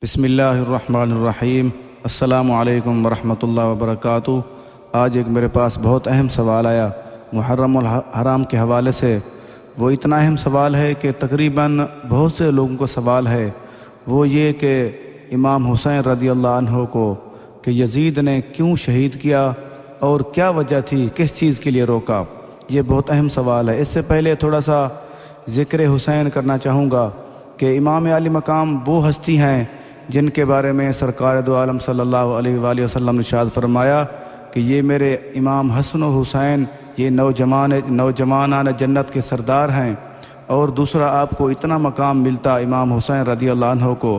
بسم اللہ الرحمن الرحیم۔ السلام علیکم ورحمۃ اللہ وبرکاتہ۔ آج ایک میرے پاس بہت اہم سوال آیا محرم الحرام کے حوالے سے۔ وہ اتنا اہم سوال ہے کہ تقریباً بہت سے لوگوں کو سوال ہے، وہ یہ کہ امام حسین رضی اللہ عنہ کو کہ یزید نے کیوں شہید کیا اور کیا وجہ تھی، کس چیز کے لیے روکا۔ یہ بہت اہم سوال ہے۔ اس سے پہلے تھوڑا سا ذکر حسین کرنا چاہوں گا کہ امام عالی مقام وہ ہستی ہیں جن کے بارے میں سرکار دو عالم صلی اللہ علیہ وآلہ وسلم نے ارشاد فرمایا کہ یہ میرے امام حسن و حسین یہ نوجوانان جنت کے سردار ہیں۔ اور دوسرا، آپ کو اتنا مقام ملتا امام حسین رضی اللہ عنہ کو،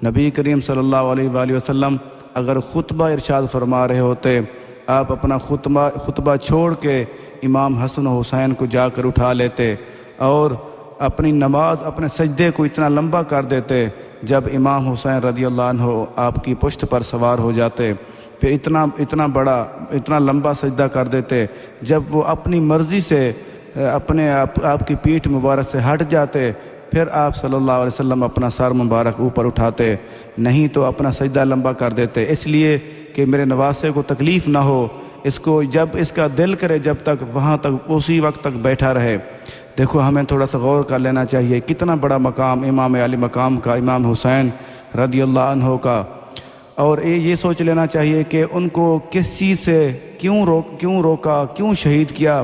نبی کریم صلی اللہ علیہ وآلہ وسلم اگر خطبہ ارشاد فرما رہے ہوتے، آپ اپنا خطبہ چھوڑ کے امام حسن و حسین کو جا کر اٹھا لیتے اور اپنی نماز اپنے سجدے کو اتنا لمبا کر دیتے جب امام حسین رضی اللہ عنہ آپ کی پشت پر سوار ہو جاتے، پھر اتنا لمبا سجدہ کر دیتے جب وہ اپنی مرضی سے آپ کی پیٹھ مبارک سے ہٹ جاتے، پھر آپ صلی اللہ علیہ وسلم اپنا سر مبارک اوپر اٹھاتے، نہیں تو اپنا سجدہ لمبا کر دیتے، اس لیے کہ میرے نواسے کو تکلیف نہ ہو، اس کو جب اس کا دل کرے جب تک وہاں تک اسی وقت تک بیٹھا رہے۔ دیکھو، ہمیں تھوڑا سا غور کر لینا چاہیے کتنا بڑا مقام امام علی مقام کا، امام حسین رضی اللہ عنہ کا، اور یہ سوچ لینا چاہیے کہ ان کو کس چیز سے کیوں روکا، کیوں شہید کیا۔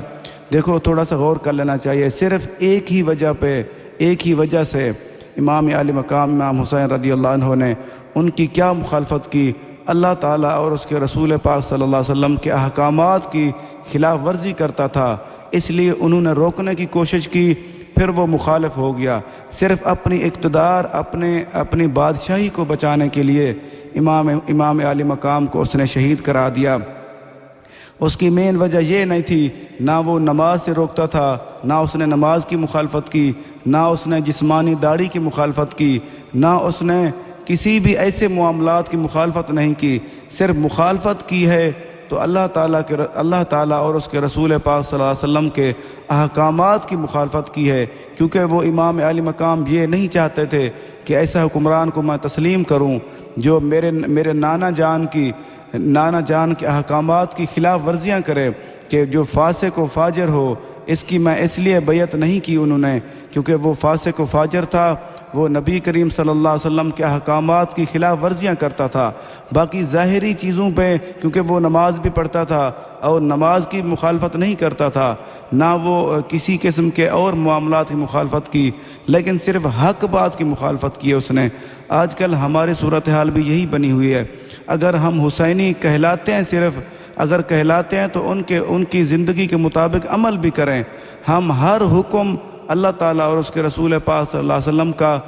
دیکھو، تھوڑا سا غور کر لینا چاہیے، صرف ایک ہی وجہ سے امام علی مقام امام حسین رضی اللہ عنہ نے ان کی کیا مخالفت کی، اللہ تعالیٰ اور اس کے رسول پاک صلی اللہ علیہ وسلم کے احکامات کی خلاف ورزی کرتا تھا، اس لیے انہوں نے روکنے کی کوشش کی، پھر وہ مخالف ہو گیا۔ صرف اپنی اقتدار، اپنی بادشاہی کو بچانے کے لیے امام علی مقام کو اس نے شہید کرا دیا۔ اس کی مین وجہ یہ نہیں تھی، نہ وہ نماز سے روکتا تھا، نہ اس نے نماز کی مخالفت کی، نہ اس نے جسمانی داڑھی کی مخالفت کی، نہ اس نے کسی بھی ایسے معاملات کی مخالفت نہیں کی، صرف مخالفت کی ہے تو اللہ تعالیٰ اور اس کے رسول پاک صلی اللہ علیہ وسلم کے احکامات کی مخالفت کی ہے، کیونکہ وہ امام علی مقام یہ نہیں چاہتے تھے کہ ایسا حکمران کو میں تسلیم کروں جو میرے نانا جان کے احکامات کی خلاف ورزیاں کرے، کہ جو فاسق و فاجر ہو، اس لیے بیعت نہیں کی انہوں نے، کیونکہ وہ فاسق و فاجر تھا، وہ نبی کریم صلی اللہ علیہ وسلم کے احکامات کی خلاف ورزیاں کرتا تھا۔ باقی ظاہری چیزوں پہ کیونکہ وہ نماز بھی پڑھتا تھا اور نماز کی مخالفت نہیں کرتا تھا، نہ وہ کسی قسم کے اور معاملات کی مخالفت کی، لیکن صرف حق بات کی مخالفت کی ہے اس نے۔ آج کل ہماری صورتحال بھی یہی بنی ہوئی ہے، اگر ہم حسینی کہلاتے ہیں تو ان کی زندگی کے مطابق عمل بھی کریں، ہم ہر حکم اللہ تعالیٰ اور اس کے رسول پاک صلی اللہ علیہ وسلم کا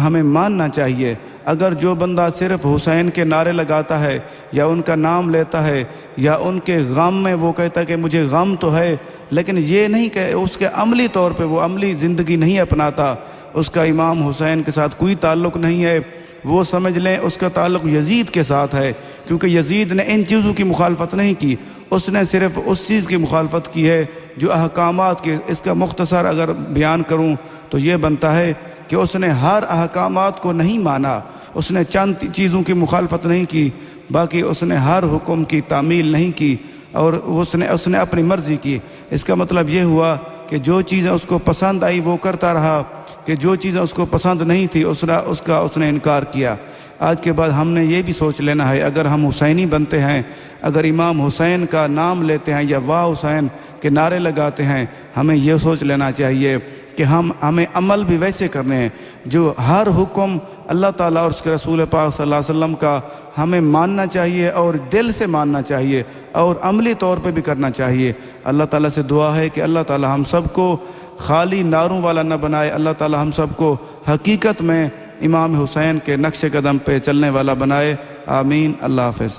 ہمیں ماننا چاہیے۔ اگر جو بندہ صرف حسین کے نعرے لگاتا ہے یا ان کا نام لیتا ہے یا ان کے غم میں وہ کہتا ہے کہ مجھے غم تو ہے، لیکن یہ نہیں کہ اس کے عملی طور پہ وہ عملی زندگی نہیں اپناتا، اس کا امام حسین کے ساتھ کوئی تعلق نہیں ہے، وہ سمجھ لیں اس کا تعلق یزید کے ساتھ ہے، کیونکہ یزید نے ان چیزوں کی مخالفت نہیں کی، اس نے صرف اس چیز کی مخالفت کی ہے جو احکامات کی۔ اس کا مختصر اگر بیان کروں تو یہ بنتا ہے کہ اس نے ہر احکامات کو نہیں مانا، اس نے چند چیزوں کی مخالفت نہیں کی، باقی اس نے ہر حکم کی تعمیل نہیں کی، اور اس نے اپنی مرضی کی۔ اس کا مطلب یہ ہوا کہ جو چیزیں اس کو پسند آئی وہ کرتا رہا، کہ جو چیزیں اس کو پسند نہیں تھی اس نے انکار کیا۔ آج کے بعد ہم نے یہ بھی سوچ لینا ہے، اگر ہم حسینی بنتے ہیں، اگر امام حسین کا نام لیتے ہیں یا واہ حسین کے نعرے لگاتے ہیں، ہمیں یہ سوچ لینا چاہیے کہ ہمیں عمل بھی ویسے کرنے ہیں جو ہر حکم اللہ تعالیٰ اور اس کے رسول پاک صلی اللہ علیہ وسلم کا ہمیں ماننا چاہیے اور دل سے ماننا چاہیے اور عملی طور پہ بھی کرنا چاہیے۔ اللہ تعالیٰ سے دعا ہے کہ اللہ تعالیٰ ہم سب کو خالی نعروں والا نہ بنائے، اللہ تعالیٰ ہم سب کو حقیقت میں امام حسین کے نقش قدم پہ چلنے والا بنائے۔ آمین۔ اللہ حافظ۔